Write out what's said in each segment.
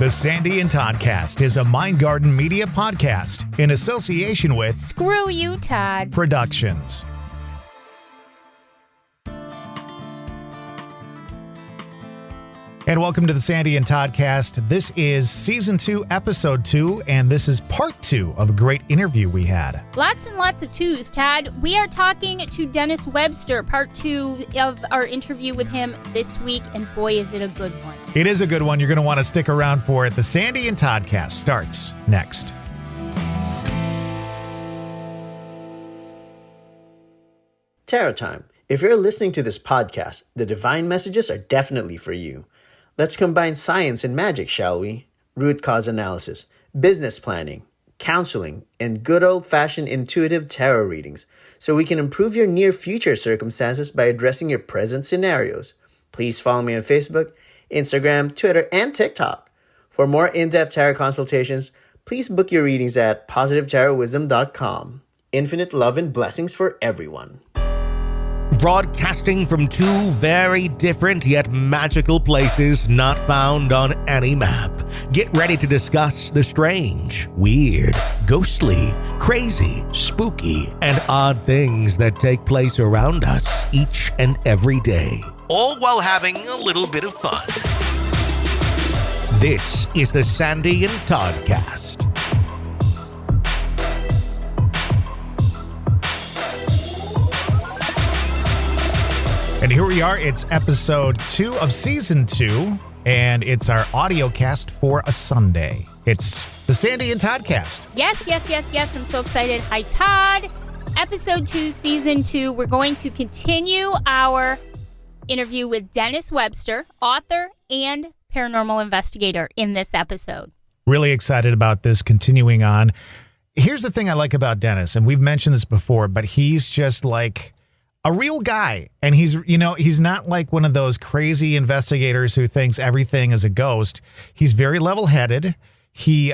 The Sandy and Toddcast is a Mind Garden Media podcast in association with Screw You, Todd Productions. And welcome to the Sandy and Toddcast. This is Season 2, Episode 2, and this is Part 2 of a great interview we had. Lots and lots of twos, Todd. We are talking to Dennis Webster, Part 2 of our interview with him this week, and boy, is it a good one. It is a good one. You're going to want to stick around for it. The Sandy and Toddcast starts next. Tarot time. If you're listening to this podcast, the divine messages are definitely for you. Let's combine science and magic, shall we? Root cause analysis, business planning, counseling, and good old-fashioned intuitive tarot readings so we can improve your near-future circumstances by addressing your present scenarios. Please follow me on Facebook, Instagram, Twitter, and TikTok. For more in-depth tarot consultations, please book your readings at positivetarotwisdom.com. Infinite love and blessings for everyone. Broadcasting from two very different yet magical places not found on any map. Get ready to discuss the strange, weird, ghostly, crazy, spooky, and odd things that take place around us each and every day, all while having a little bit of fun. This is the Sandy and Toddcast. And here we are. It's episode 2 of season 2, and it's our audio cast for a Sunday. It's the Sandy and Toddcast. Yes. I'm so excited. Hi, Todd. Episode 2, season 2. We're going to continue our interview with Dennis Webster, author and paranormal investigator, in this episode. Really excited about this continuing on. Here's the thing I like about Dennis, and we've mentioned this before, but he's just like a real guy. And he's not like one of those crazy investigators who thinks everything is a ghost. He's very level-headed. He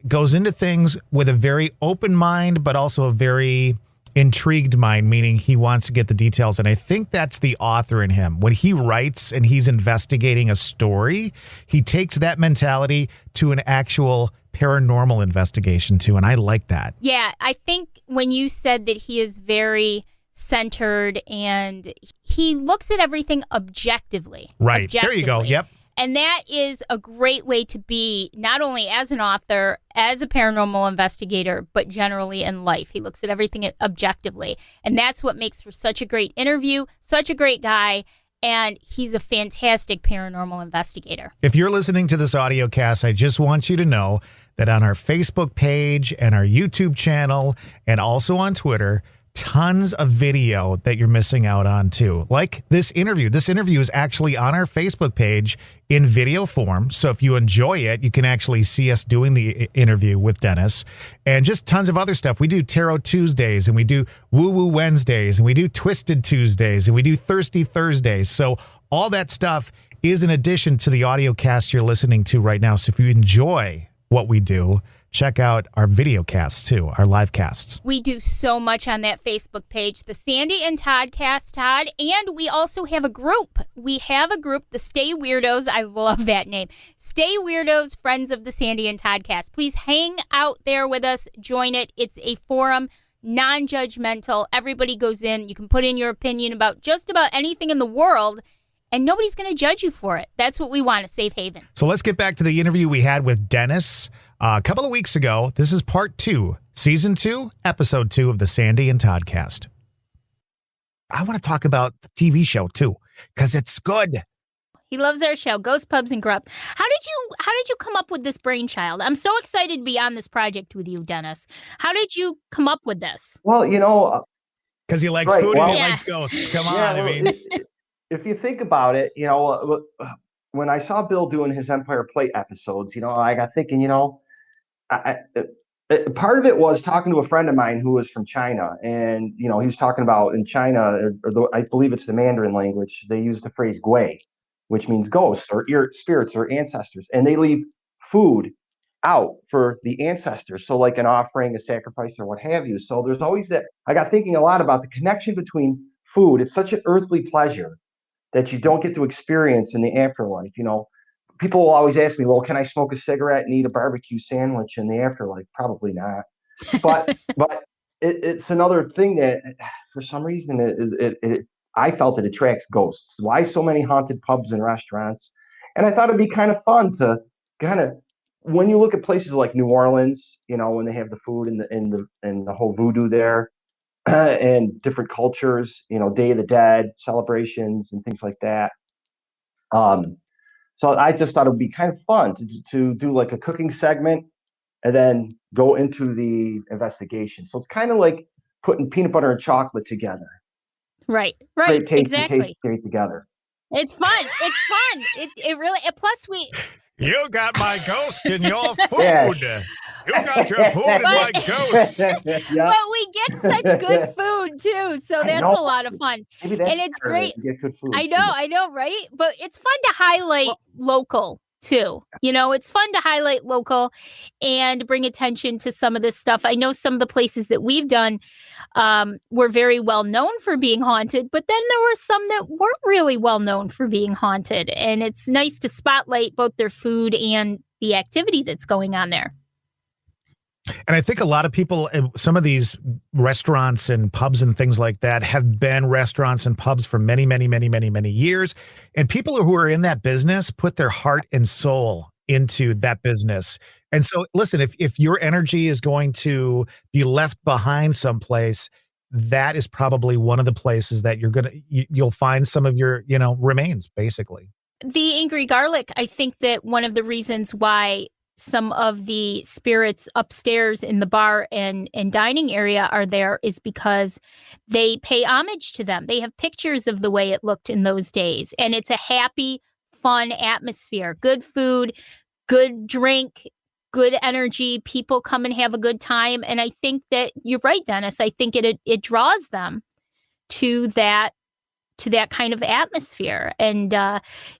goes into things with a very open mind, but also a very intrigued mind, meaning he wants to get the details. And I think that's the author in him. When he writes and he's investigating a story, he takes that mentality to an actual paranormal investigation too. And I like that. Yeah, I think when you said that he is very centered and he looks at everything objectively. Right. There you go. Yep. And that is a great way to be, not only as an author, as a paranormal investigator, but generally in life. He looks at everything objectively. And that's what makes for such a great interview, such a great guy, and he's a fantastic paranormal investigator. If you're listening to this audio cast, I just want you to know that on our Facebook page and our YouTube channel and also on Twitter, tons of video that you're missing out on too. Like this interview. This interview is actually on our Facebook page in video form. So if you enjoy it, you can actually see us doing the interview with Dennis, and just tons of other stuff. We do Tarot Tuesdays, and we do Woo Woo Wednesdays, and we do Twisted Tuesdays, and we do Thirsty Thursdays. So all that stuff is in addition to the audio cast you're listening to right now. So if you enjoy what we do, check out our video casts too, our live casts. We do so much on that Facebook page, the Sandy and Toddcast, Todd. And we also have a group. We have a group, the Stay Weirdos. I love that name. Stay Weirdos, Friends of the Sandy and Toddcast. Please hang out there with us. Join it. It's a forum, non-judgmental. Everybody goes in. You can put in your opinion about just about anything in the world, and nobody's going to judge you for it. That's what we want, a safe haven. So let's get back to the interview we had with Dennis a couple of weeks ago. This is part 2, season 2, episode 2 of the Sandy and Toddcast. I want to talk about the TV show too, because it's good. He loves our show, Ghost Pubs and Grub. How did you come up with this brainchild? I'm so excited to be on this project with you, Dennis. How did you come up with this? Well, because he likes food and he likes ghosts. Come on, if you think about it, when I saw Bill doing his Empire Plate episodes, I got thinking, part of it was talking to a friend of mine who was from China, and he was talking about in China, I believe it's the Mandarin language, they use the phrase "gui," which means ghosts or spirits or ancestors, and they leave food out for the ancestors, so like an offering, a sacrifice, or what have you. So there's always that. I got thinking a lot about the connection between food. It's such an earthly pleasure that you don't get to experience in the afterlife. people will always ask me, well, can I smoke a cigarette and eat a barbecue sandwich in the afterlife? Probably not. But it's another thing that for some reason I felt it attracts ghosts. Why so many haunted pubs and restaurants? And I thought it'd be kind of fun to kind of, when you look at places like New Orleans, when they have the food and the whole voodoo there, and different cultures, Day of the Dead celebrations and things like that. So I just thought it would be kind of fun to do like a cooking segment and then go into the investigation. So it's kind of like putting peanut butter and chocolate together. Right. Great taste Exactly. and taste straight together. It's fun. It's fun. It really. Plus, You got my ghost in your food. Yeah. You got your food in my ghost. Yeah. But we get such good food too, so that's a lot of fun. Maybe that's And it's better, great. to get good food. I know, right? But it's fun to highlight local too. It's fun to highlight local and bring attention to some of this stuff. I know some of the places that we've done were very well known for being haunted, but then there were some that weren't really well known for being haunted. And it's nice to spotlight both their food and the activity that's going on there. And I think a lot of people, some of these restaurants and pubs and things like that have been restaurants and pubs for many, many, many, many, many years. And people who are in that business put their heart and soul into that business. And so, listen, if your energy is going to be left behind someplace, that is probably one of the places that you'll find some of your, remains, basically. The Angry Garlic, I think that one of the reasons why some of the spirits upstairs in the bar and dining area are there is because they pay homage to them. They have pictures of the way it looked in those days. And it's a happy, fun atmosphere, good food, good drink, good energy. People come and have a good time. And I think that you're right, Dennis. I think it draws them to that kind of atmosphere. And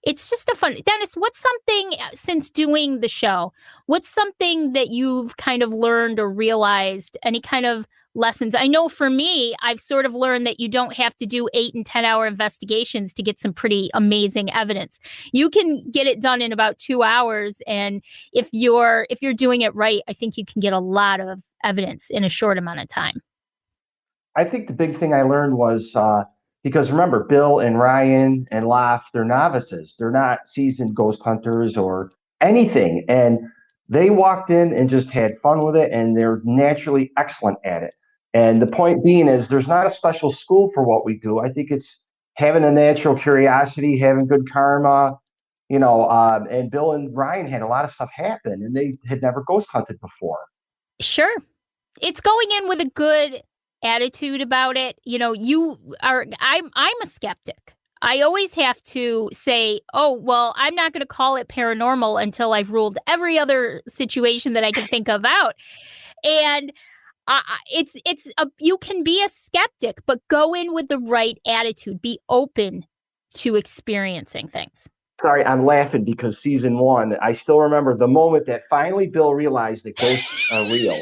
it's just a fun. Dennis, what's something, since doing the show, what's something that you've kind of learned or realized, any kind of lessons? I know for me, I've sort of learned that you don't have to do 8 and 10-hour investigations to get some pretty amazing evidence. You can get it done in about 2 hours. And if you're doing it right, I think you can get a lot of evidence in a short amount of time. I think the big thing I learned was, because remember, Bill and Ryan and Laff, they're novices. They're not seasoned ghost hunters or anything. And they walked in and just had fun with it, and they're naturally excellent at it. And the point being is there's not a special school for what we do. I think it's having a natural curiosity, having good karma, and Bill and Ryan had a lot of stuff happen, and they had never ghost hunted before. Sure. It's going in with a good attitude about it. I'm a skeptic. I always have to say, oh, well, I'm not going to call it paranormal until I've ruled every other situation that I can think of out. And you can be a skeptic, but go in with the right attitude. Be open to experiencing things. Sorry, I'm laughing because season 1, I still remember the moment that finally Bill realized that ghosts are real.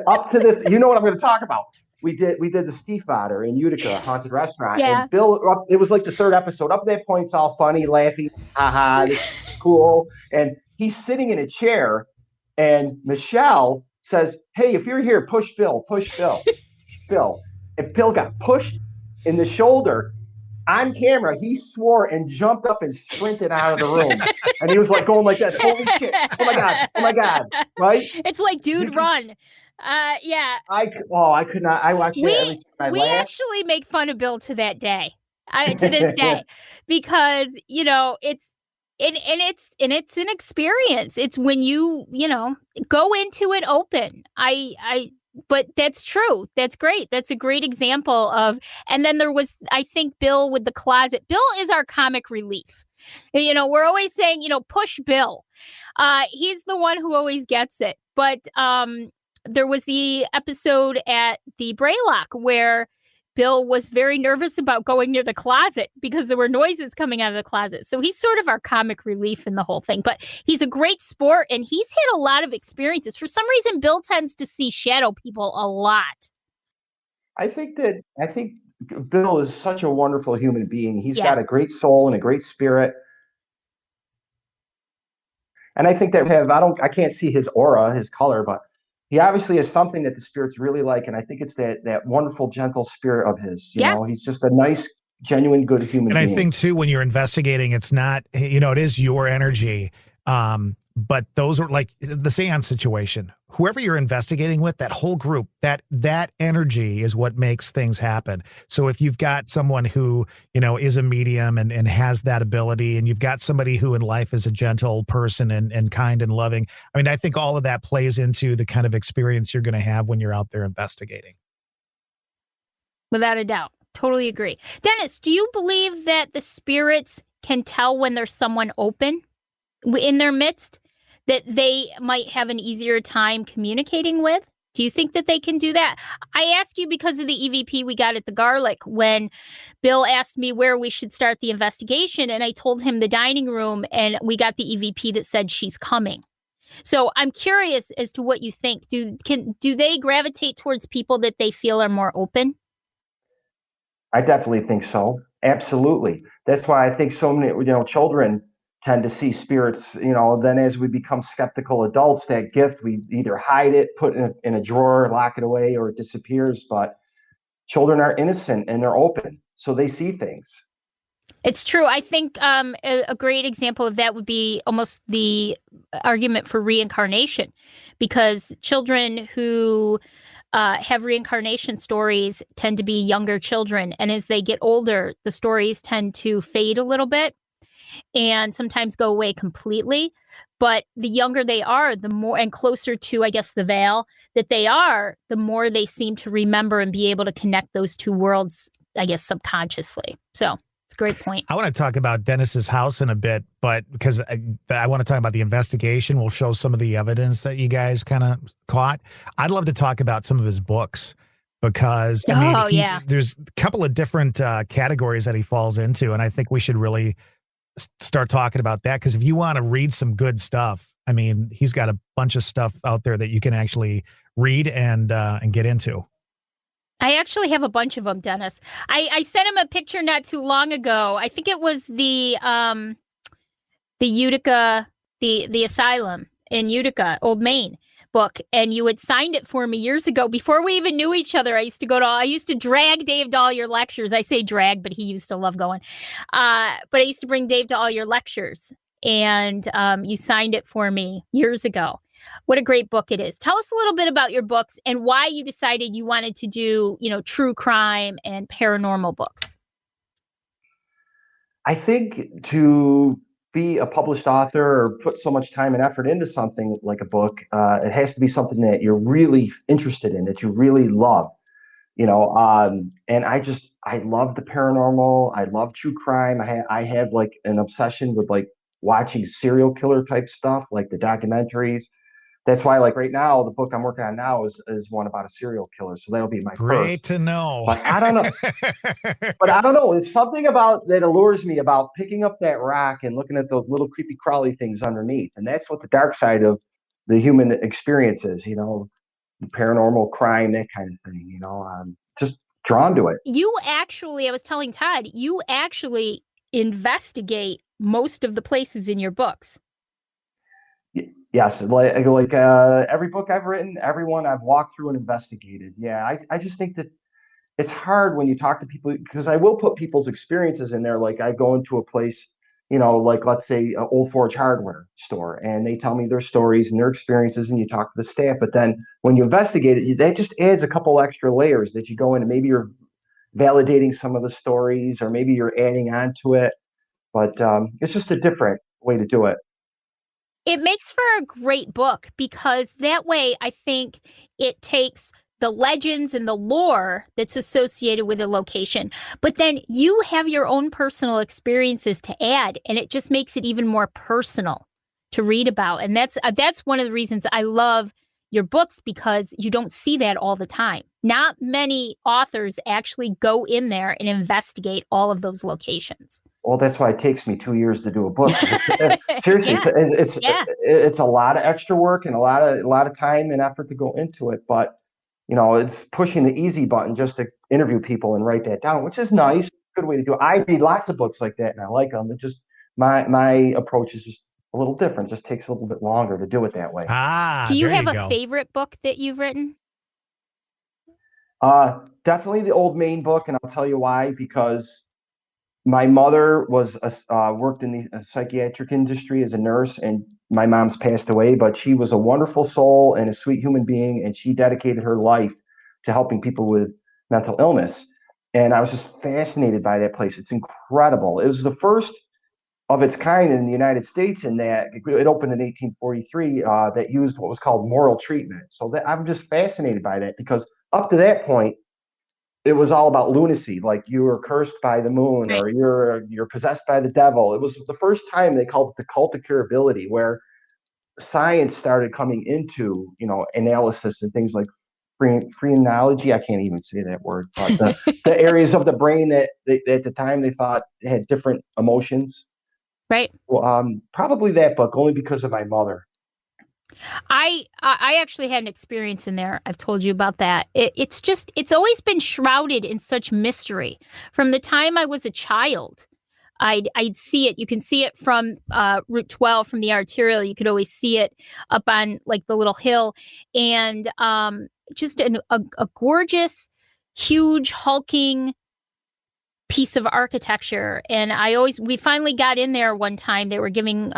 Up to this, you know what I'm going to talk about. We did the Stiefvater in Utica haunted restaurant. Yeah. And Bill, it was like the 3rd episode. Up to that point, it's all funny, laughing, haha, this is cool. And he's sitting in a chair, and Michelle says, "Hey, if you're here, push Bill, Bill." And Bill got pushed in the shoulder. On camera, he swore and jumped up and sprinted out of the room. And he was like going like this, holy shit, oh my God, right? It's like, dude, run. Yeah. I could not. I watched it every time. We actually make fun of Bill to that day, to this day, because it's an experience. It's when you go into it open. But that's true. That's great. That's a great example of. And then there was, I think, Bill with the closet. Bill is our comic relief. We're always saying, push Bill. He's the one who always gets it. But there was the episode at the Braylock where Bill was very nervous about going near the closet because there were noises coming out of the closet. So he's sort of our comic relief in the whole thing. But he's a great sport, and he's had a lot of experiences. For some reason, Bill tends to see shadow people a lot. I think Bill is such a wonderful human being. He's got a great soul and a great spirit. And I think that I can't see his aura, his color, but he obviously is something that the spirits really like. And I think it's that wonderful, gentle spirit of his, Yeah. he's just a nice, genuine, good human And I being. think too, when you're investigating, it's not, it is your energy. But those are like the seance situation, whoever you're investigating with, that whole group, that energy is what makes things happen. So if you've got someone who, is a medium and has that ability, and you've got somebody who in life is a gentle person and kind and loving, I mean, I think all of that plays into the kind of experience you're going to have when you're out there investigating. Without a doubt. Totally agree. Dennis, do you believe that the spirits can tell when there's someone open in their midst that they might have an easier time communicating with? Do you think that they can do that? I ask you because of the EVP we got at the Garlic when Bill asked me where we should start the investigation, and I told him the dining room, and we got the EVP that said she's coming. So I'm curious as to what you think. Do they gravitate towards people that they feel are more open? I definitely think so. Absolutely. That's why I think so many, children tend to see spirits, then as we become skeptical adults, that gift, we either hide it, put it in a drawer, lock it away, or it disappears. But children are innocent and they're open, so they see things. It's true. I think a great example of that would be almost the argument for reincarnation, because children who have reincarnation stories tend to be younger children. And as they get older, the stories tend to fade a little bit and sometimes go away completely. But the younger they are, the more, and closer to, I guess, the veil that they are, the more they seem to remember and be able to connect those two worlds, I guess, subconsciously. So it's a great point. I want to talk about Dennis's house in a bit, but because I want to talk about the investigation, we'll show some of the evidence that you guys kind of caught. I'd love to talk about some of his books, because there's a couple of different categories that he falls into, and I think we should really start talking about that, because if you want to read some good stuff, I mean, he's got a bunch of stuff out there that you can actually read and get into. I actually have a bunch of them, Dennis. I sent him a picture not too long ago. I think it was the Utica, the asylum in Utica, Old Main book, and you had signed it for me years ago before we even knew each other. I used to drag Dave to all your lectures. I say drag, but he used to love going. But I used to bring Dave to all your lectures, and you signed it for me years ago. What a great book it is. Tell us a little bit about your books and why you decided you wanted to do, true crime and paranormal books. I think to be a published author or put so much time and effort into something like a book, it has to be something that you're really interested in, that you really love, and I love the paranormal. I love true crime. I have like an obsession with like watching serial killer type stuff, like the documentaries. That's why, like right now, the book I'm working on now is one about a serial killer. So that'll be my Great first. to know. But I don't know. It's something about that allures me about picking up that rock and looking at those little creepy crawly things underneath. And that's what the dark side of the human experience is, paranormal crime, that kind of thing, I'm just drawn to it. I was telling Todd, you actually investigate most of the places in your books. Yes, like every book I've written, everyone I've walked through and investigated. Yeah, I just think that it's hard when you talk to people, because I will put people's experiences in there. Like I go into a place, like let's say an Old Forge hardware store, and they tell me their stories and their experiences, and you talk to the staff. But then when you investigate it, that just adds a couple extra layers that you go in, and maybe you're validating some of the stories, or maybe you're adding on to it. But it's just a different way to do it. It makes for a great book, because that way I think it takes the legends and the lore that's associated with a location, but then you have your own personal experiences to add, and it just makes it even more personal to read about. And that's one of the reasons I love your books, because you don't see that all the time. Not many authors actually go in there and investigate all of those locations. Well, that's why it takes me 2 years to do a book. Seriously, Yeah. it's a lot of extra work and a lot of time and effort to go into it. But it's pushing the easy button just to interview people and write that down, which is nice. Good way to do it. I read lots of books like that, and I like them. It just my approach is just a little different. Just takes a little bit longer to do it that way. Do you there have a go. favorite book that you've written? Definitely the Old Main book, and I'll tell you why. Because my mother was worked in the psychiatric industry as a nurse, and my mom's passed away, but she was a wonderful soul and a sweet human being, and she dedicated her life to helping people with mental illness. And I was just fascinated by that place. It's incredible. It was the first of its kind in the United States, in that it opened in 1843, that used what was called moral treatment. So that I'm just fascinated by that, because up to that point, it was all about lunacy, like you were cursed by the moon, Right. or you're possessed by the devil. It was the first time they called it the cult of curability, where science started coming into, analysis and things like phrenology. I can't even say that word, but the areas of the brain that at the time they thought had different emotions. Right. Well, probably that book, only because of my mother. I actually had an experience in there. I've told you about that. It's always been shrouded in such mystery. From the time I was a child, I'd see it. You can see it from Route 12 from the arterial. You could always see it up on like the little hill, and just a gorgeous, huge, hulking piece of architecture. And we finally got in there one time. They were giving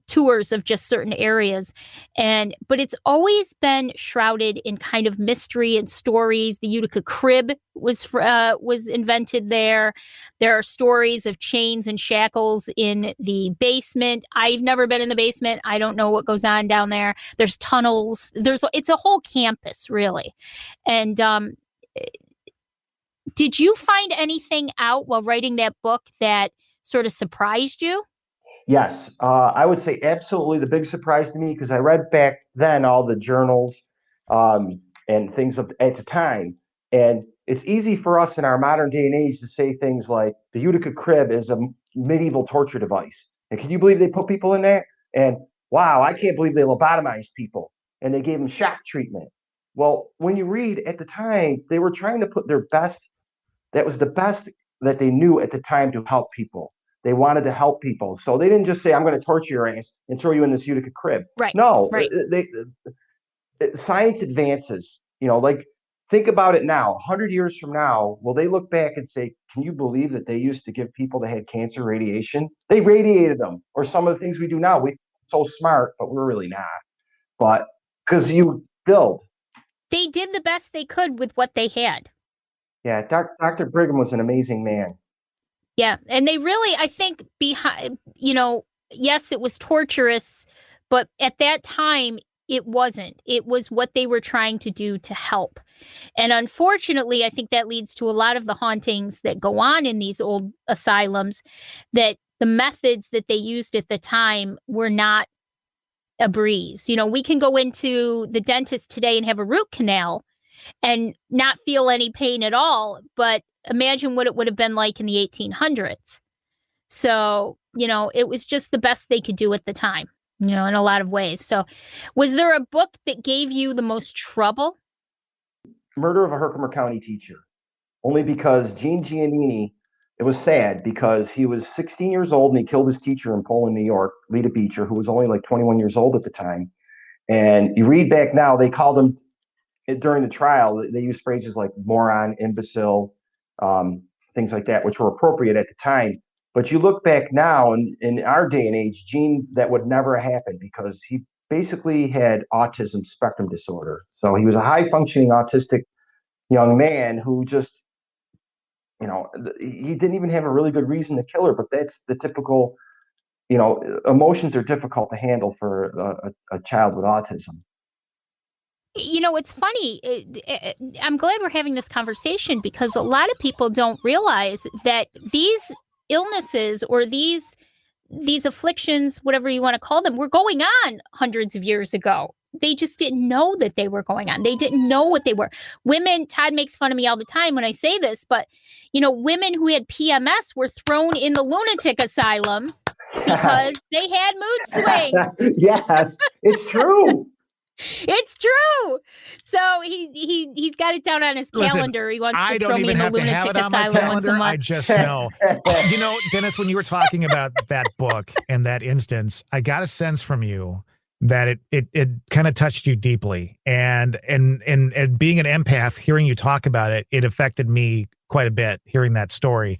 tours of just certain areas, but it's always been shrouded in kind of mystery and stories. The Utica crib was invented there. There are stories of chains and shackles in the basement. I've never been in the basement. I don't know what goes on down there. There's tunnels. It's a whole campus, really. And did you find anything out while writing that book that sort of surprised you? Yes, I would say absolutely the big surprise to me, because I read back then all the journals and things at the time. And it's easy for us in our modern day and age to say things like the Utica crib is a medieval torture device. And can you believe they put people in that? And wow, I can't believe they lobotomized people and they gave them shock treatment. Well, when you read at the time, they were trying to put their best. That was the best that they knew at the time to help people. They wanted to help people. So they didn't just say, I'm going to torture your ass and throw you in this Utica crib. Right. No, Right. Science advances, like think about it now, 100 years from now, will they look back and say, can you believe that they used to give people that had cancer radiation? They radiated them, or some of the things we do now. We're so smart, but we're really not. But because you build. They did the best they could with what they had. Yeah, Dr. Brigham was an amazing man. Yeah, and they really, I think, yes, it was torturous, but at that time, it wasn't. It was what they were trying to do to help. And unfortunately, I think that leads to a lot of the hauntings that go on in these old asylums, that the methods that they used at the time were not a breeze. We can go into the dentist today and have a root canal and not feel any pain at all. But imagine what it would have been like in the 1800s. So, it was just the best they could do at the time, in a lot of ways. So was there a book that gave you the most trouble? Murder of a Herkimer County teacher. Only because Gene Giannini, it was sad because he was 16 years old and he killed his teacher in Poland, New York, Lita Beecher, who was only like 21 years old at the time. And you read back now, they called him, during the trial, they used phrases like moron, imbecile, things like that, which were appropriate at the time. But you look back now, and in our day and age, Gene, that would never happen, because he basically had autism spectrum disorder. So he was a high-functioning autistic young man who just, he didn't even have a really good reason to kill her, but that's the typical, emotions are difficult to handle for a child with autism. It's funny. I'm glad we're having this conversation, because a lot of people don't realize that these illnesses or these afflictions, whatever you want to call them, were going on hundreds of years ago. They just didn't know that they were going on. They didn't know what they were. Women, Todd makes fun of me all the time when I say this, but, women who had PMS were thrown in the lunatic asylum because they had mood swings. Yes, it's true. It's true. So he's got it down on his calendar. He wants to throw me in the lunatic asylum once a month. I just know. Dennis, when you were talking about that book and that instance, I got a sense from you that it kind of touched you deeply. And being an empath, hearing you talk about it, it affected me quite a bit, hearing that story.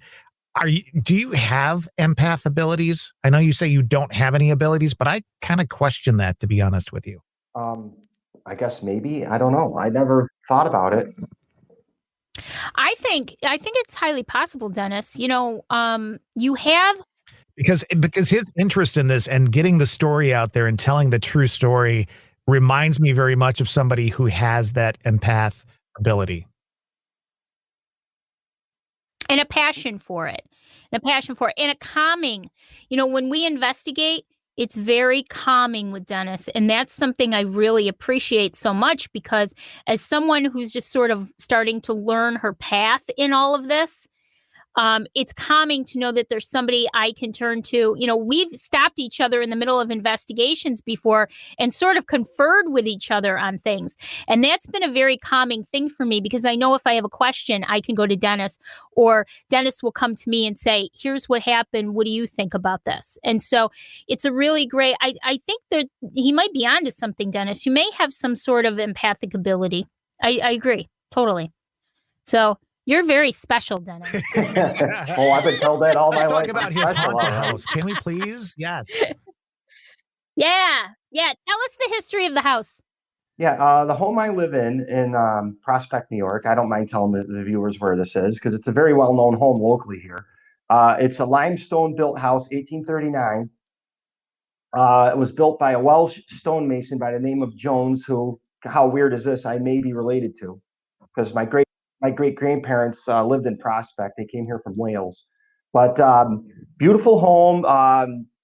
Do you have empath abilities? I know you say you don't have any abilities, but I kind of question that, to be honest with you. I guess maybe. I don't know. I never thought about it. I think it's highly possible, Dennis. You have because his interest in this and getting the story out there and telling the true story reminds me very much of somebody who has that empath ability. And a passion for it. And a calming. When we investigate, it's very calming with Dennis. And that's something I really appreciate so much, because as someone who's just sort of starting to learn her path in all of this, it's calming to know that there's somebody I can turn to. We've stopped each other in the middle of investigations before and sort of conferred with each other on things. And that's been a very calming thing for me, because I know if I have a question, I can go to Dennis, or Dennis will come to me and say, here's what happened. What do you think about this? And so it's a really great, I think that he might be onto something, Dennis. You may have some sort of empathic ability. I agree. Totally. So you're very special, Dennis. Oh, I've been told that all my life. Talk about his haunted house. Can we please? Yes. Yeah. Tell us the history of the house. Yeah, the home I live in Prospect, New York. I don't mind telling the viewers where this is, because it's a very well-known home locally here. It's a limestone-built house, 1839. It was built by a Welsh stonemason by the name of Jones, who, how weird is this, I may be related to, because my great-grandparents lived in Prospect. They came here from Wales. But beautiful home.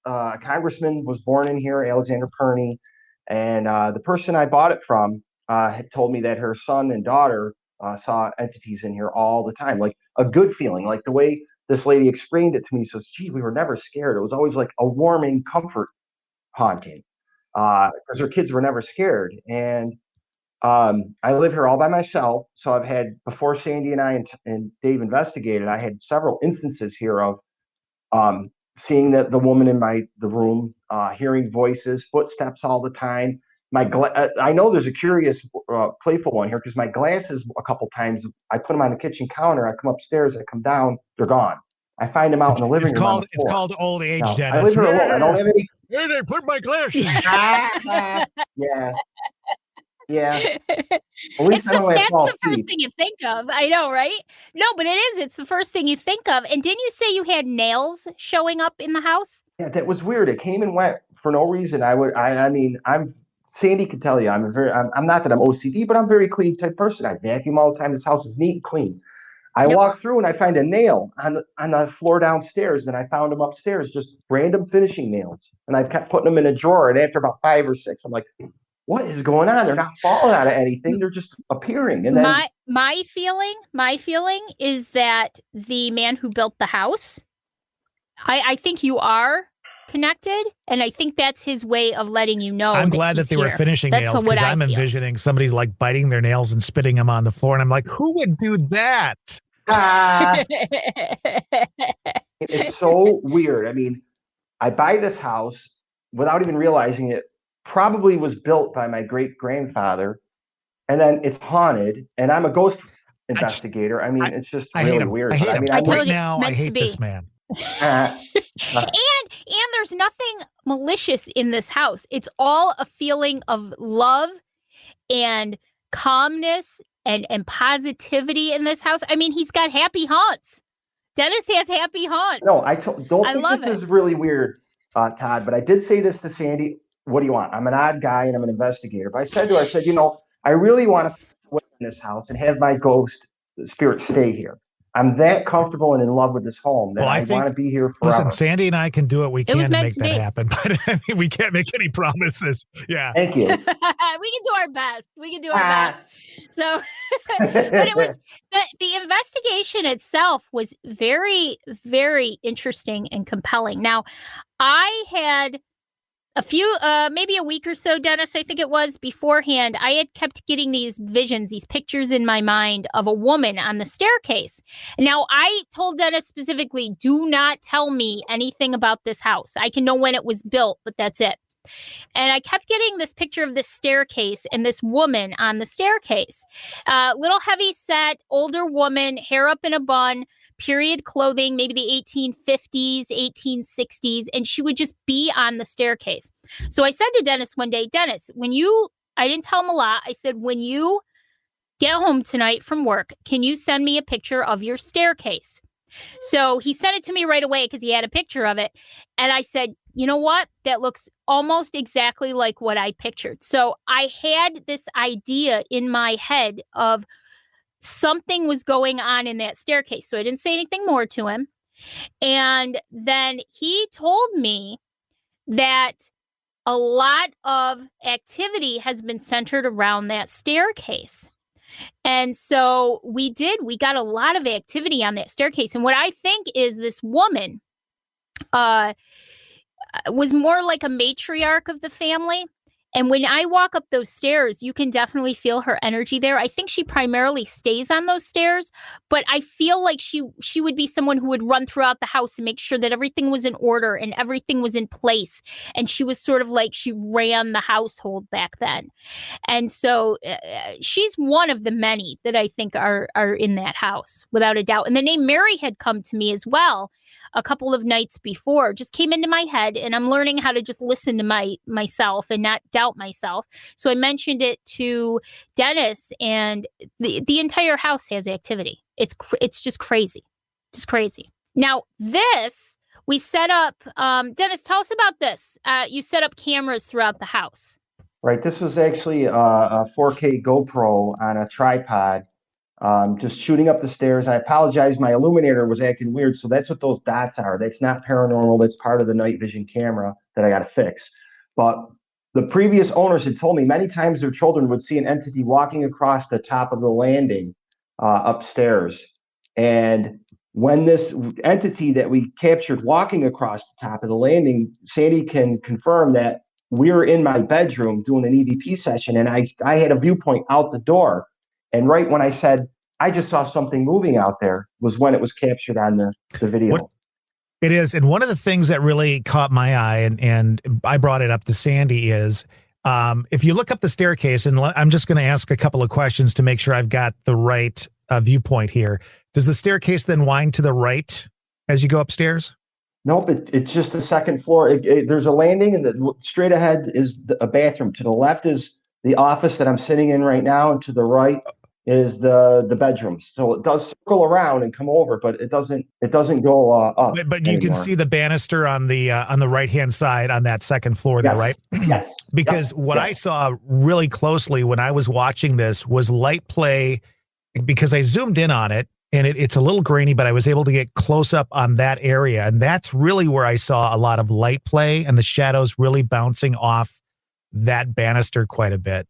A congressman was born in here, Alexander Perney. And the person I bought it from had told me that her son and daughter saw entities in here all the time, like a good feeling, like the way this lady explained it to me. She says, gee, we were never scared. It was always like a warming comfort haunting, because her kids were never scared. And I live here all by myself. So I've had, before Sandy and I and Dave investigated, I had several instances here of seeing the woman in the room, hearing voices, footsteps all the time. I know there's a curious, playful one here, because my glasses, a couple times, I put them on the kitchen counter. I come upstairs, I come down, they're gone. I find them out in the living room. It's called old age, now, Dennis. I live here alone. I don't have any. Where did I put my glasses? Yeah. At least That's the first thing you think of. I know, right? No, but it is. It's the first thing you think of. And didn't you say you had nails showing up in the house? Yeah, that was weird. It came and went for no reason. Sandy could tell you, I'm not that I'm OCD, but I'm a very clean type person. I vacuum all the time. This house is neat and clean. I walk through and I find a nail on the floor downstairs. And I found them upstairs, just random finishing nails. And I kept putting them in a drawer. And after about 5 or 6, I'm like, what is going on? They're not falling out of anything. They're just appearing. And then my feeling is that the man who built the house, I think you are connected, and I think that's his way of letting you know. I'm glad that they were finishing nails, because I'm envisioning somebody like biting their nails and spitting them on the floor, and I'm like, who would do that? It's so weird. I mean, I buy this house without even realizing it probably was built by my great-grandfather, and then it's haunted, and I'm a ghost investigator. It's just really weird. I hate him. I told right you, now, I hate this man. And there's nothing malicious in this house. It's all a feeling of love and calmness and positivity in this house. I mean, he's got happy haunts. Dennis has happy haunts. No, don't think this is really weird, Todd, but I did say this to Sandy. What do you want? I'm an odd guy and I'm an investigator. But I said to her, I really want to live in this house and have my ghost spirit stay here. I'm that comfortable and in love with this home that I want to be here forever. Listen, Sandy and I can do what we can to make that happen, but we can't make any promises. Yeah. Thank you. We can do our best. So, but it was the investigation itself was very, very interesting and compelling. Now, I had maybe a week or so, Dennis, I think it was beforehand, I had kept getting these visions, these pictures in my mind of a woman on the staircase. Now, I told Dennis specifically, do not tell me anything about this house. I can know when it was built, but that's it. And I kept getting this picture of this staircase and this woman on the staircase. Little heavy set, older woman, hair up in a bun, period clothing, maybe the 1850s, 1860s, and she would just be on the staircase. So I said to Dennis one day, Dennis, I didn't tell him a lot. I said, when you get home tonight from work, can you send me a picture of your staircase? So he sent it to me right away because he had a picture of it. And I said, you know what? That looks almost exactly like what I pictured. So I had this idea in my head of something was going on in that staircase. So I didn't say anything more to him. And then he told me that a lot of activity has been centered around that staircase. And so we got a lot of activity on that staircase. And what I think is this woman was more like a matriarch of the family. And when I walk up those stairs, you can definitely feel her energy there. I think she primarily stays on those stairs, but I feel like she would be someone who would run throughout the house and make sure that everything was in order and everything was in place. And she was sort of like she ran the household back then. And so she's one of the many that I think are in that house, without a doubt. And the name Mary had come to me as well a couple of nights before, just came into my head, and I'm learning how to just listen to myself and not doubt myself. So I mentioned it to Dennis, and the entire house has activity. It's just crazy. Just crazy. Now this, we set up, Dennis, tell us about this. You set up cameras throughout the house. Right. This was actually a 4K GoPro on a tripod. Just shooting up the stairs. I apologize. My illuminator was acting weird. So that's what those dots are. That's not paranormal. That's part of the night vision camera that I got to fix. But the previous owners had told me many times their children would see an entity walking across the top of the landing upstairs. And when this entity that we captured walking across the top of the landing, Sandy can confirm that we were in my bedroom doing an EVP session, and I had a viewpoint out the door. And right when I said, I just saw something moving out there, was when it was captured on the video. It is. And one of the things that really caught my eye, and I brought it up to Sandy, is if you look up the staircase, and I'm just going to ask a couple of questions to make sure I've got the right viewpoint here. Does the staircase then wind to the right as you go upstairs? Nope, it's just the second floor. There's a landing, and straight ahead is a bathroom. To the left is the office that I'm sitting in right now, and to the right is the bedrooms. So it does circle around and come over, but it doesn't go up. But you can see the banister on the right hand side on that second floor there, right? Yes. Because what I saw really closely when I was watching this was light play, because I zoomed in on it, and it's a little grainy, but I was able to get close up on that area, and that's really where I saw a lot of light play and the shadows really bouncing off that banister quite a bit.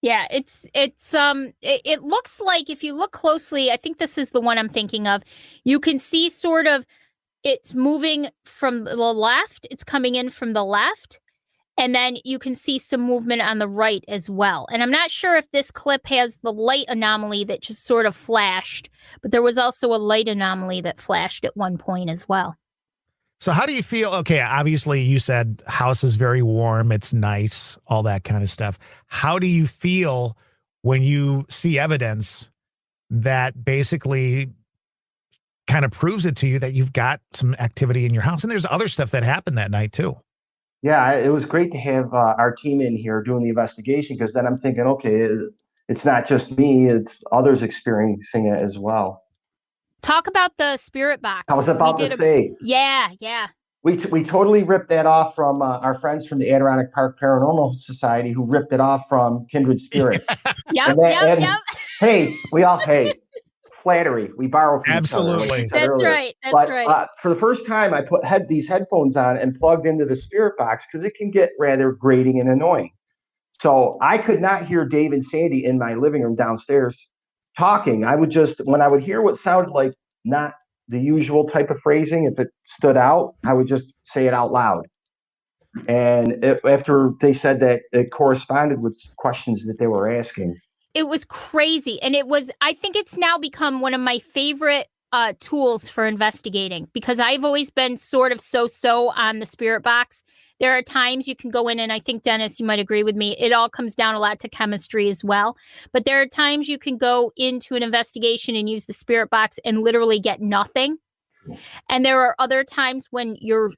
Yeah, it looks like, if you look closely, I think this is the one I'm thinking of, you can see sort of it's moving from the left, it's coming in from the left, and then you can see some movement on the right as well. And I'm not sure if this clip has the light anomaly that just sort of flashed, but there was also a light anomaly that flashed at one point as well. So how do you feel? Okay, obviously you said house is very warm, it's nice, all that kind of stuff. How do you feel when you see evidence that basically kind of proves it to you that you've got some activity in your house? And there's other stuff that happened that night too. Yeah, it was great to have our team in here doing the investigation, because then I'm thinking, okay, it's not just me, it's others experiencing it as well. Talk about the spirit box. I was about to say. Yeah. We totally ripped that off from our friends from the Adirondack Park Paranormal Society, who ripped it off from Kindred Spirits. Yep. Hey, flattery. We borrow from Absolutely. each other, like That's earlier. right. For the first time, I put these headphones on and plugged into the spirit box, because it can get rather grating and annoying. So I could not hear Dave and Sandy in my living room downstairs talking. I would just, when I would hear what sounded like not the usual type of phrasing, if it stood out, I would just say it out loud. And after they said that it corresponded with questions that they were asking. It was crazy. And I think it's now become one of my favorite tools for investigating, because I've always been sort of so on the spirit box. There are times you can go in, and I think, Dennis, you might agree with me, it all comes down a lot to chemistry as well. But there are times you can go into an investigation and use the spirit box and literally get nothing. And there are other times when you're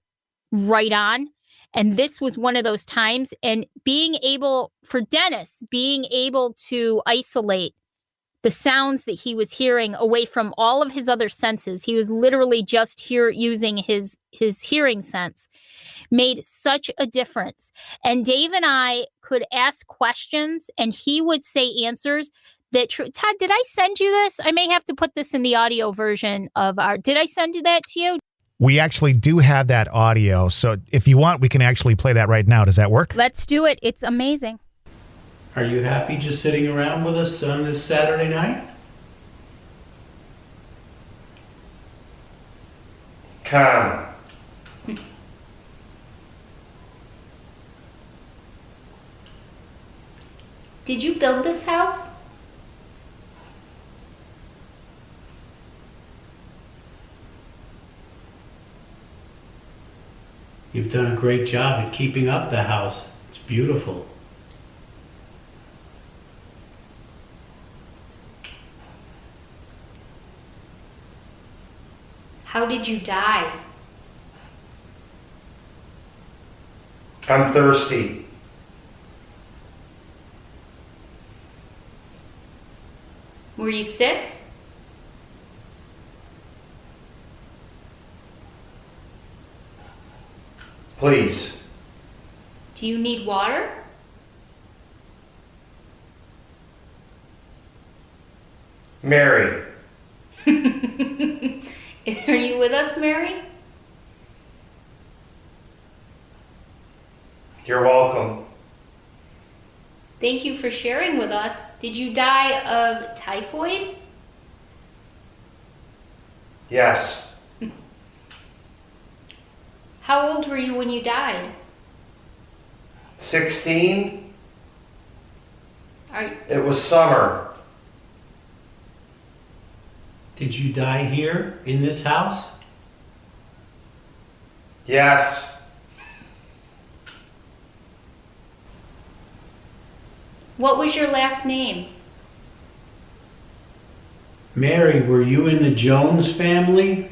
right on. And this was one of those times. And for Dennis, being able to isolate the sounds that he was hearing away from all of his other senses, he was literally just using his hearing sense, made such a difference. And Dave and I could ask questions and he would say answers that, Todd, did I send you this? I may have to put this in the audio version did I send that to you? We actually do have that audio. So if you want, we can actually play that right now. Does that work? Let's do it. It's amazing. Are you happy just sitting around with us on this Saturday night? Come. Did you build this house? You've done a great job at keeping up the house. It's beautiful. How did you die? I'm thirsty. Were you sick? Please. Do you need water? Mary. Are you with us, Mary? You're welcome. Thank you for sharing with us. Did you die of typhoid? Yes. How old were you when you died? 16. It was summer. Did you die here in this house? Yes. What was your last name? Mary, were you in the Jones family?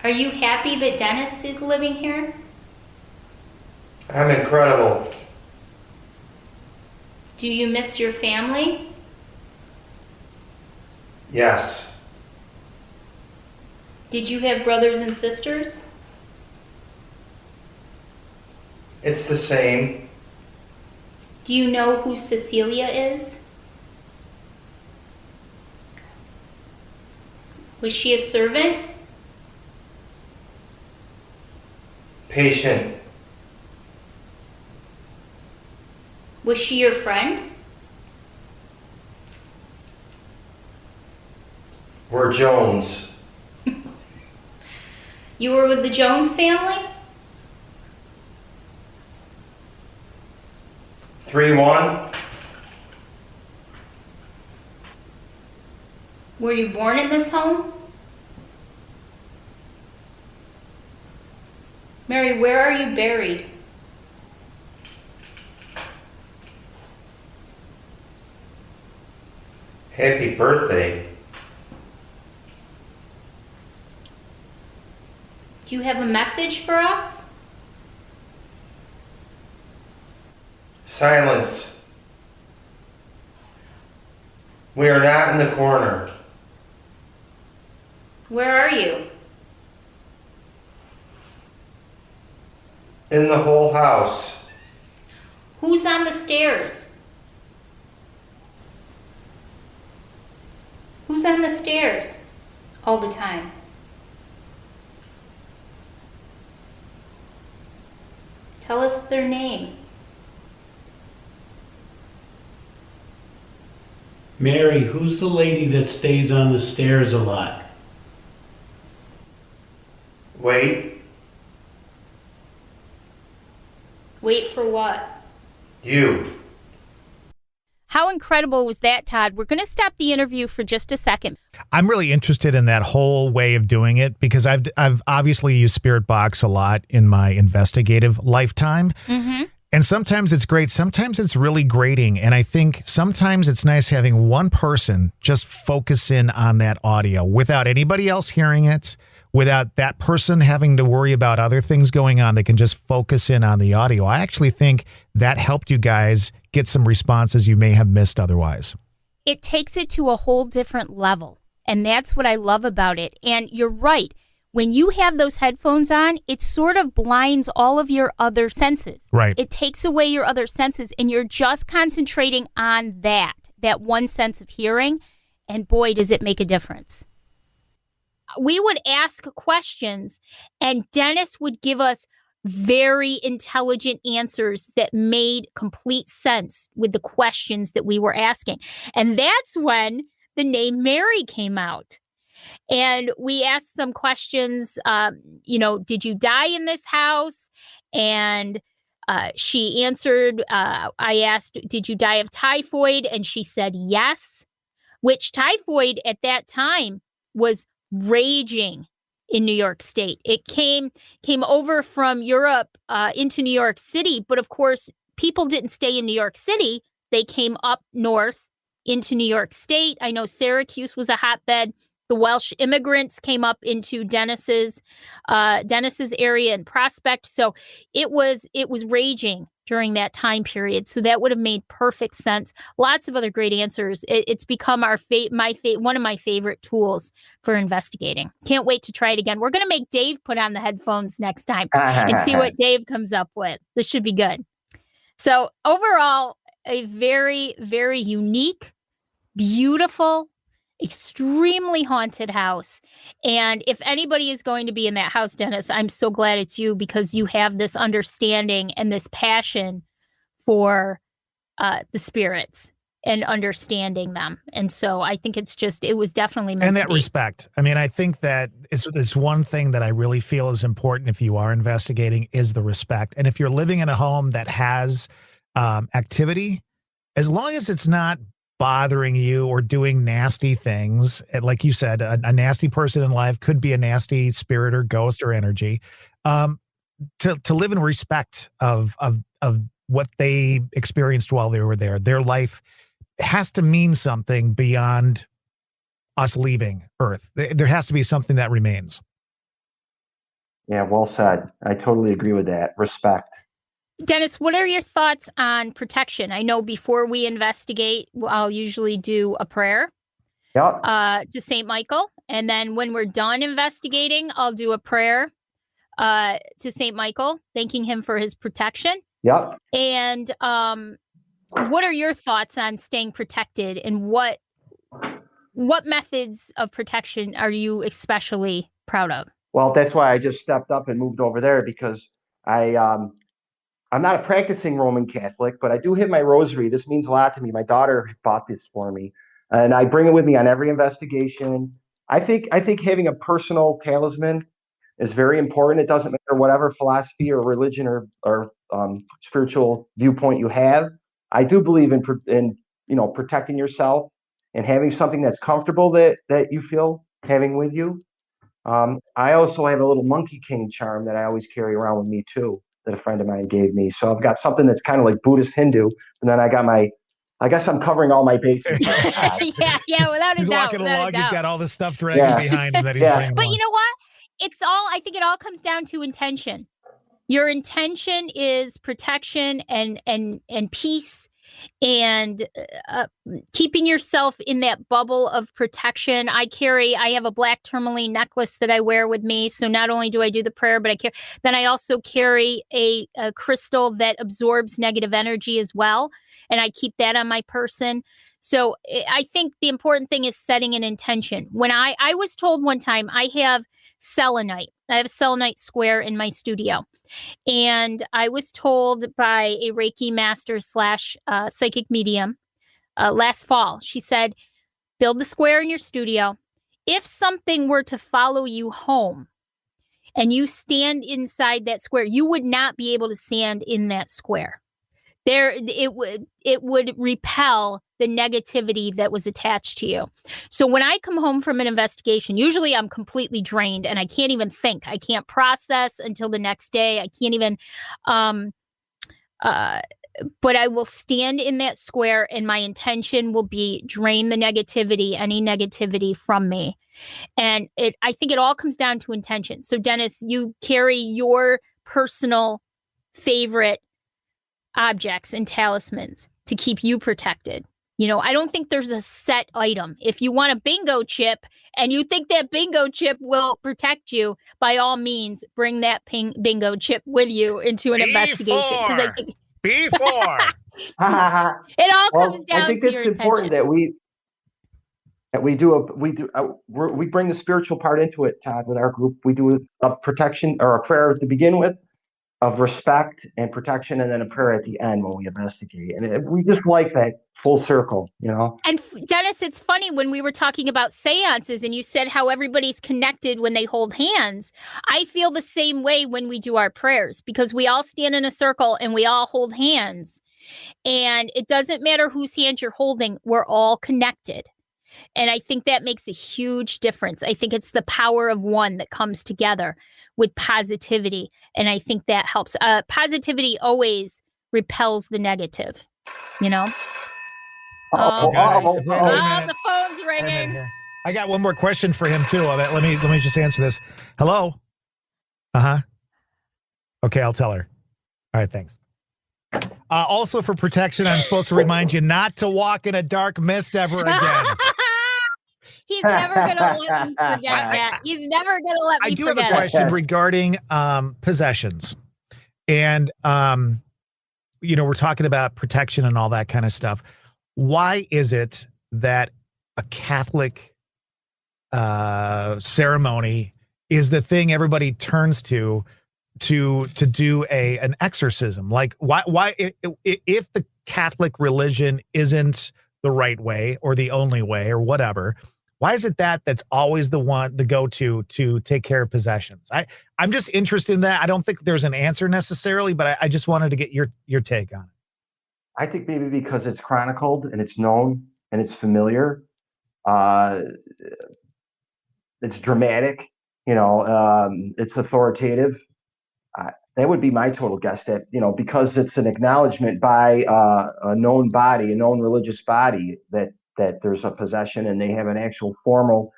Are you happy that Dennis is living here? I'm incredible. Do you miss your family? Yes. Did you have brothers and sisters? It's the same. Do you know who Cecilia is? Was she a servant? Patient. Was she your friend? We're Jones. You were with the Jones family? 3-1. Were you born in this home? Mary, where are you buried? Happy birthday. Do you have a message for us? Silence. We are not in the corner. Where are you? In the whole house. Who's on the stairs? Who's on the stairs all the time? Tell us their name. Mary, who's the lady that stays on the stairs a lot? Wait. Wait for what? You. How incredible was that, Todd? We're going to stop the interview for just a second. I'm really interested in that whole way of doing it because I've obviously used Spirit Box a lot in my investigative lifetime. Mm-hmm. And sometimes it's great. Sometimes it's really grating. And I think sometimes it's nice having one person just focus in on that audio without anybody else hearing it, without that person having to worry about other things going on. They can just focus in on the audio. I actually think that helped you guys get some responses you may have missed otherwise. It takes it to a whole different level. And that's what I love about it. And you're right. When you have those headphones on, it sort of blinds all of your other senses. Right. It takes away your other senses, and you're just concentrating on that one sense of hearing. And boy, does it make a difference. We would ask questions, and Dennis would give us very intelligent answers that made complete sense with the questions that we were asking. And that's when the name Mary came out. And we asked some questions, did you die in this house? And she answered, I asked, did you die of typhoid? And she said yes, which typhoid at that time was raging in New York State. It came over from Europe into New York City. But of course, people didn't stay in New York City. They came up north into New York State. I know Syracuse was a hotbed. The Welsh immigrants came up into Dennis's area and Prospect. So it was raging during that time period. So that would have made perfect sense. Lots of other great answers. It's become one of my favorite tools for investigating. Can't wait to try it again. We're going to make Dave put on the headphones next time and see what Dave comes up with. This should be good. So overall, a very, very unique, beautiful, extremely haunted house. And if anybody is going to be in that house, Dennis, I'm so glad it's you, because you have this understanding and this passion for the spirits and understanding them. And so I think it was definitely meant and to that be. respect. I mean, I think that it's one thing that I really feel is important if you are investigating is the respect. And if you're living in a home that has activity, as long as it's not bothering you or doing nasty things, like you said, a nasty person in life could be a nasty spirit or ghost or energy, to live in respect of what they experienced while they were there. Their life has to mean something beyond us leaving Earth. There has to be something that remains. Yeah, well said. I totally agree with that. Respect. Dennis, what are your thoughts on protection? I know before we investigate, I'll usually do a prayer to St. Michael. And then when we're done investigating, I'll do a prayer to St. Michael, thanking him for his protection. Yep. And what are your thoughts on staying protected, and what methods of protection are you especially proud of? Well, that's why I just stepped up and moved over there, because I'm not a practicing Roman Catholic, but I do have my rosary. This means a lot to me. My daughter bought this for me, and I bring it with me on every investigation. I think having a personal talisman is very important. It doesn't matter whatever philosophy or religion or spiritual viewpoint you have. I do believe in protecting yourself and having something that's comfortable that you feel having with you. I also have a little Monkey King charm that I always carry around with me too, that a friend of mine gave me. So I've got something that's kind of like Buddhist Hindu, and then I guess I'm covering all my bases. yeah, without a He's doubt. walking without along. a doubt. He's got all this stuff dragging behind him that he's bringing But along. you know what? I think it all comes down to intention. Your intention is protection and peace, and keeping yourself in that bubble of protection. I have a black tourmaline necklace that I wear with me. So not only do I do the prayer, but I also carry a crystal that absorbs negative energy as well. And I keep that on my person. So I think the important thing is setting an intention. When I was told one time, I have selenite. I have a selenite square in my studio. And I was told by a Reiki master / psychic medium last fall, she said, build the square in your studio. If something were to follow you home and you stand inside that square, you would not be able to stand in that square. It would repel the negativity that was attached to you. So when I come home from an investigation, usually I'm completely drained and I can't even think. I can't process until the next day. I can't even, but I will stand in that square and my intention will be drain the negativity, any negativity from me. And I think it all comes down to intention. So Dennis, you carry your personal favorite objects and talismans to keep you protected. You know, I don't think there's a set item. If you want a bingo chip and you think that bingo chip will protect you, by all means, bring that bingo chip with you into an investigation. Because I think Before. it all comes down I think to it's your important intention. that we bring the spiritual part into it, Todd. With our group, we do a protection or a prayer to begin with, of respect and protection, and then a prayer at the end when we investigate. And we just like that full circle, you know? And Dennis, it's funny when we were talking about seances and you said how everybody's connected when they hold hands. I feel the same way when we do our prayers, because we all stand in a circle and we all hold hands. And it doesn't matter whose hand you're holding, we're all connected. And I think that makes a huge difference. I think it's the power of one that comes together with positivity. And I think that helps. Positivity always repels the negative, you know? The phone's ringing. I got one more question for him too. Let me just answer this. Hello? Uh-huh. Okay, I'll tell her. All right, thanks. Also for protection, I'm supposed to remind you not to walk in a dark mist ever again. He's never going to let me forget that. He's never going to let me forget it. I do have a question regarding possessions. And, we're talking about protection and all that kind of stuff. Why is it that a Catholic ceremony is the thing everybody turns to do an exorcism? Like, why if the Catholic religion isn't the right way or the only way or whatever, why is it that's always the go-to to take care of possessions? I'm just interested in that. I don't think there's an answer necessarily, but I just wanted to get your take on it. I think maybe because it's chronicled and it's known and it's familiar. It's dramatic, it's authoritative. That would be my total guess, that, because it's an acknowledgement by a known body, a known religious body, that there's a possession, and they have an actual formal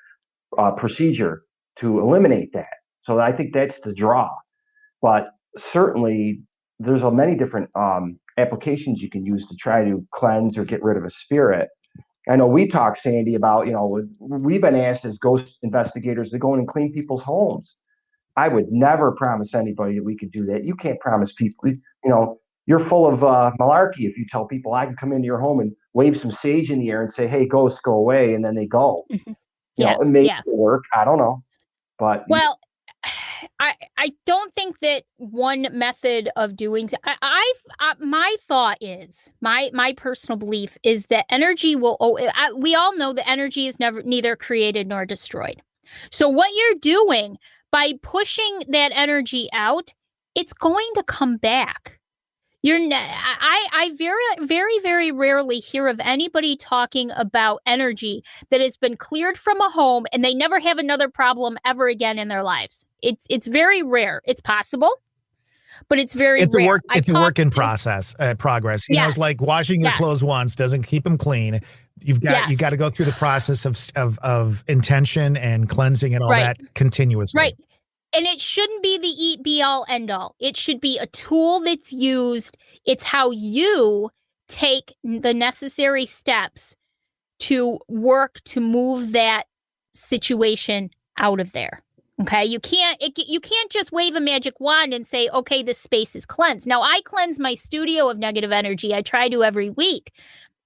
procedure to eliminate that. So I think that's the draw. But certainly there's many different applications you can use to try to cleanse or get rid of a spirit. I know we talk, Sandy, about, we've been asked as ghost investigators to go in and clean people's homes. I would never promise anybody that we could do that. You can't promise people, you're full of malarkey if you tell people I can come into your home and wave some sage in the air and say, hey, ghosts, go away, and then they go. It may work. I don't know. But well, I don't think that one method of doing my thought is, my personal belief is that energy we all know that energy is neither created nor destroyed. So what you're doing by pushing that energy out, it's going to come back. I very, very, very rarely hear of anybody talking about energy that has been cleared from a home and they never have another problem ever again in their lives. It's very rare. It's possible, but it's very rare. It's a work in progress. It's like washing your clothes once doesn't keep them clean. You've got to go through the process of intention and cleansing and all that continuously. Right. And it shouldn't be the be all end all. It should be a tool that's used. It's how you take the necessary steps to work to move that situation out of there. Okay, you can't just wave a magic wand and say, okay, this space is cleansed. Now, I cleanse my studio of negative energy. I try to every week.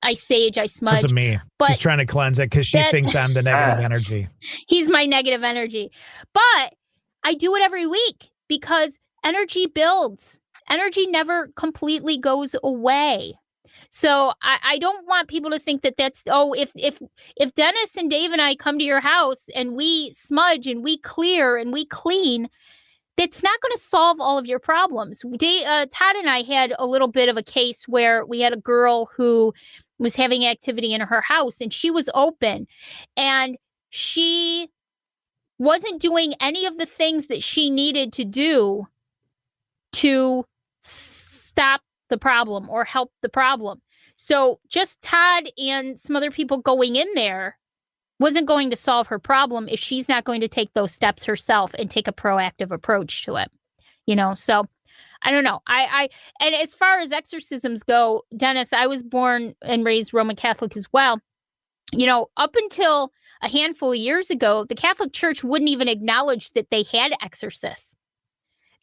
I sage, I smudge. Because of me. But she's trying to cleanse it because she thinks I'm the negative energy. He's my negative energy. But I do it every week because energy builds. Energy never completely goes away. So I don't want people to think that that's, if Dennis and Dave and I come to your house and we smudge and we clear and we clean, It's not going to solve all of your problems. Todd and I had a little bit of a case where we had a girl who was having activity in her house, and she was open, and she wasn't doing any of the things that she needed to do to stop the problem or help the problem. So just Todd and some other people going in there wasn't going to solve her problem if she's not going to take those steps herself and take a proactive approach to it. So I don't know. And as far as exorcisms go, Dennis, I was born and raised Roman Catholic as well. Up until a handful of years ago, the Catholic Church wouldn't even acknowledge that they had exorcists.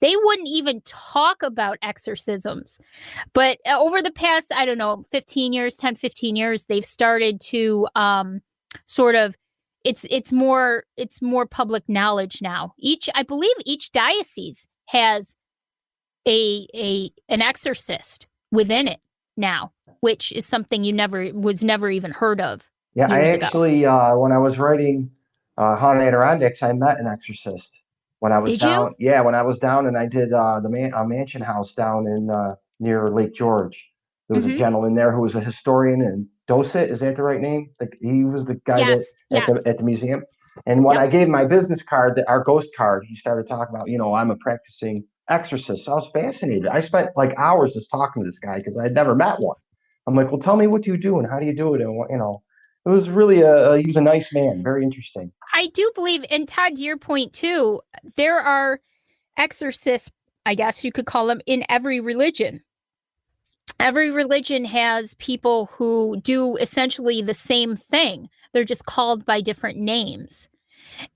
They wouldn't even talk about exorcisms. But over the past, 15 years, they've started to sort of, it's more public knowledge now. I believe each diocese has an exorcist within it now, which is something was never even heard of. Yeah, I actually, when I was writing Haunted Adirondacks, I met an exorcist when I was down. You? Yeah, when I was down, and I did a mansion house down in near Lake George. There was a gentleman there who was a historian, and Dosit, is that the right name? He was the guy at the museum. And when I gave him my business card, our ghost card, he started talking about, I'm a practicing exorcist. So I was fascinated. I spent like hours just talking to this guy because I had never met one. I'm like, well, tell me what you do and how do you do it, and it was really he was a nice man, very interesting. I do believe, and Todd, to your point too, there are exorcists, I guess you could call them, in every religion. Every religion has people who do essentially the same thing. They're just called by different names.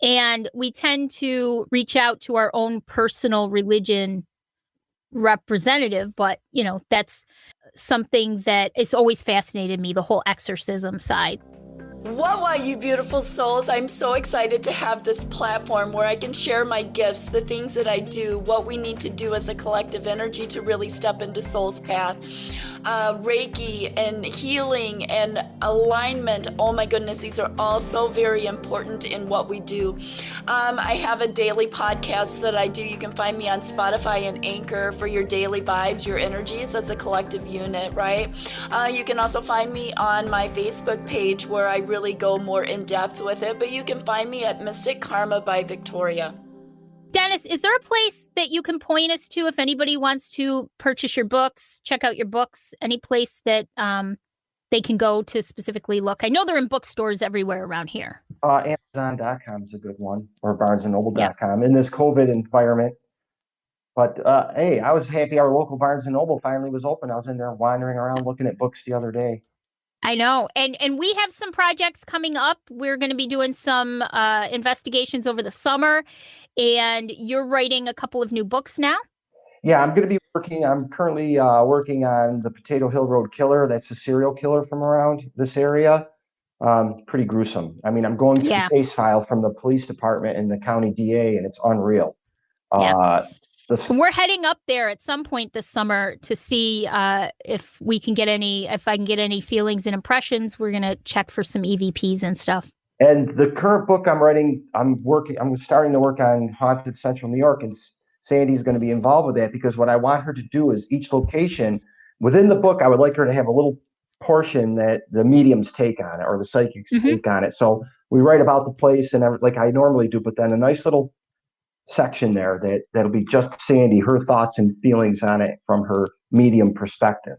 And we tend to reach out to our own personal religion representative, but, that's something that has always fascinated me, the whole exorcism side. Whoa, you beautiful souls. I'm so excited to have this platform where I can share my gifts, the things that I do, what we need to do as a collective energy to really step into soul's path. Reiki and healing and alignment. Oh my goodness, these are all so very important in what we do. I have a daily podcast that I do. You can find me on Spotify and Anchor for your daily vibes, your energies as a collective unit, right? You can also find me on my Facebook page where I really go more in depth with it, but you can find me at Mystic Karma by Victoria. Dennis, is there a place that you can point us to if anybody wants to purchase your books, check out your books, any place that they can go to specifically look? I know they're in bookstores everywhere around here. Amazon.com is a good one, or BarnesandNoble.com in this COVID environment. But hey, I was happy our local Barnes & Noble finally was open. I was in there wandering around looking at books the other day. I know. And we have some projects coming up. We're going to be doing some investigations over the summer. And you're writing a couple of new books now? Yeah, I'm currently working on the Potato Hill Road Killer. That's a serial killer from around this area. Pretty gruesome. I mean, I'm going through the case file from the police department and the county DA, and it's unreal. We're heading up there at some point this summer to see if I can get any feelings and impressions. We're going to check for some EVPs and stuff. And the current book I'm writing, I'm starting to work on Haunted Central New York, and Sandy's going to be involved with that because what I want her to do is each location within the book, I would like her to have a little portion that the mediums take on it or the psychics take on it. So we write about the place and like I normally do, but then a nice little section there that'll be just Sandy, her thoughts and feelings on it from her medium perspective.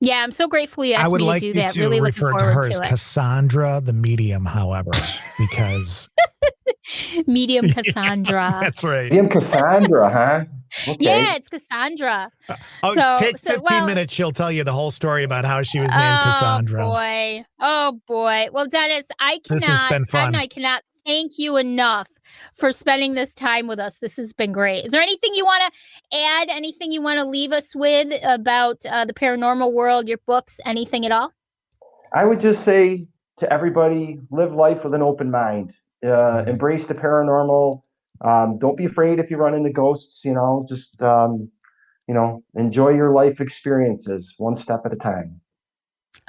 Yeah, I'm so grateful you asked me to do that. Really looking forward to it. I would like you to refer to her as Cassandra, the medium, however, because medium Cassandra. That's right. Medium Cassandra, huh? Okay. Yeah, it's Cassandra. Take 15 minutes. She'll tell you the whole story about how she was named Cassandra. Oh boy. Well, Dennis, This has been fun. I cannot thank you enough for spending this time with us. This has been great. Is there anything you want to add? Anything you want to leave us with about the paranormal world, your books, anything at all? I would just say to everybody, live life with an open mind. Embrace the paranormal. Don't be afraid if you run into ghosts, just enjoy your life experiences one step at a time.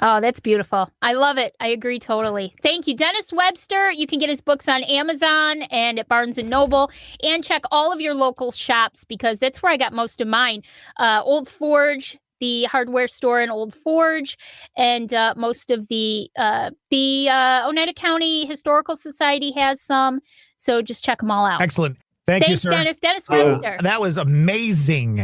Oh, that's beautiful. I love it. I agree totally. Thank you. Dennis Webster. You can get his books on Amazon and at Barnes & Noble. And check all of your local shops because that's where I got most of mine. Old Forge, the hardware store in Old Forge, and most of the Oneida County Historical Society has some. So just check them all out. Excellent. Thanks, you, sir. Dennis. Dennis Webster. That was amazing.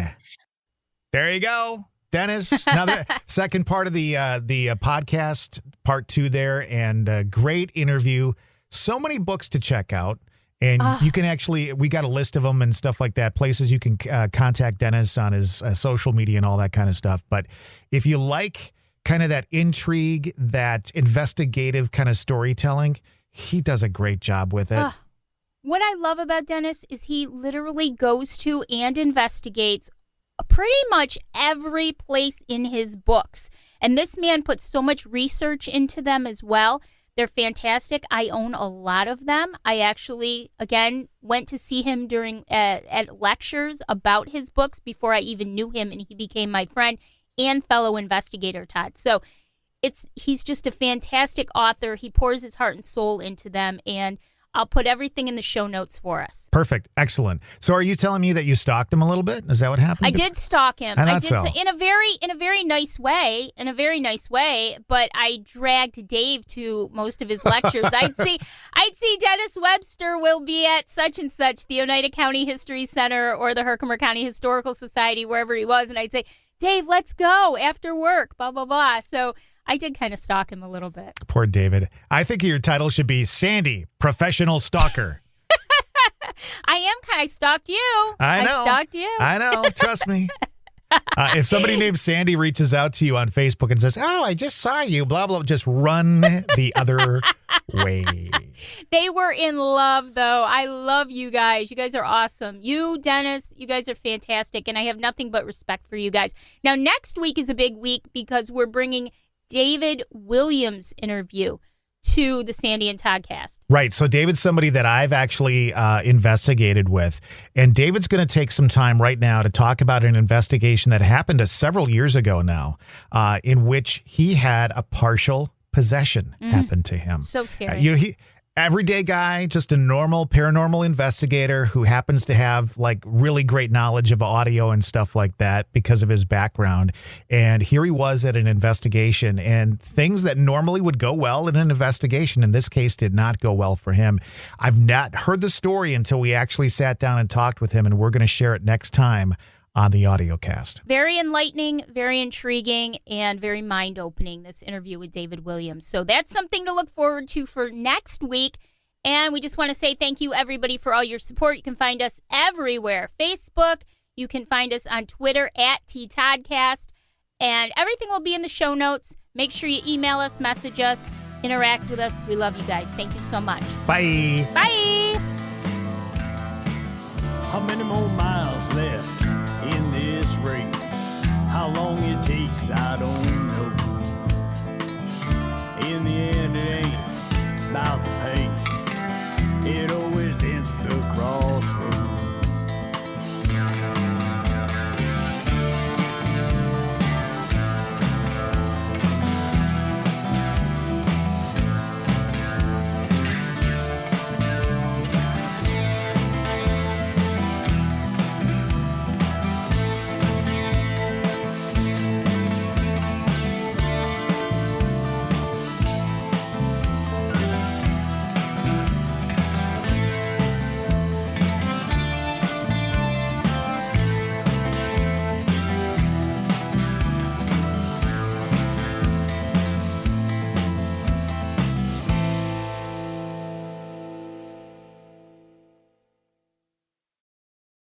There you go. Dennis, now the second part of the podcast, part 2 there, and great interview. So many books to check out, and you can actually, we got a list of them and stuff like that, places you can contact Dennis on his social media and all that kind of stuff. But if you like kind of that intrigue, that investigative kind of storytelling, he does a great job with it. What I love about Dennis is he literally goes to and investigates pretty much every place in his books. And this man puts so much research into them as well. They're fantastic. I own a lot of them. I actually, again, went to see him during at lectures about his books before I even knew him, and he became my friend and fellow investigator, Todd. So he's just a fantastic author. He pours his heart and soul into them, and I'll put everything in the show notes for us. Perfect. Excellent. So are you telling me that you stalked him a little bit? Is that what happened? I did stalk him. I did so. In a very nice way, but I dragged Dave to most of his lectures. I'd see Dennis Webster will be at such and such, the Oneida County History Center or the Herkimer County Historical Society, wherever he was, and I'd say, Dave, let's go after work, blah, blah, blah. So I did kind of stalk him a little bit. Poor David. I think your title should be Sandy, Professional Stalker. I stalked you. I know. I stalked you. I know. Trust me. If somebody named Sandy reaches out to you on Facebook and says, oh, I just saw you, blah, blah, just run the other way. They were in love, though. I love you guys. You guys are awesome. You, Dennis, you guys are fantastic, and I have nothing but respect for you guys. Now, next week is a big week because we're bringing David Williams' interview to the Sandy and Toddcast. Right. So David's somebody that I've actually investigated with. And David's going to take some time right now to talk about an investigation that happened several years ago now, in which he had a partial possession happen to him. So scary. Everyday guy, just a normal paranormal investigator who happens to have like really great knowledge of audio and stuff like that because of his background. And here he was at an investigation, and things that normally would go well in an investigation in this case did not go well for him. I've not heard the story until we actually sat down and talked with him, and we're going to share it next time on the Audiocast. Very enlightening, very intriguing, and very mind-opening, this interview with David Williams. So that's something to look forward to for next week. And we just want to say thank you, everybody, for all your support. You can find us everywhere. Facebook. You can find us on Twitter at TToddcast. And everything will be in the show notes. Make sure you email us, message us, interact with us. We love you guys. Thank you so much. Bye. Bye. How many more miles left in this race? How long it takes, I don't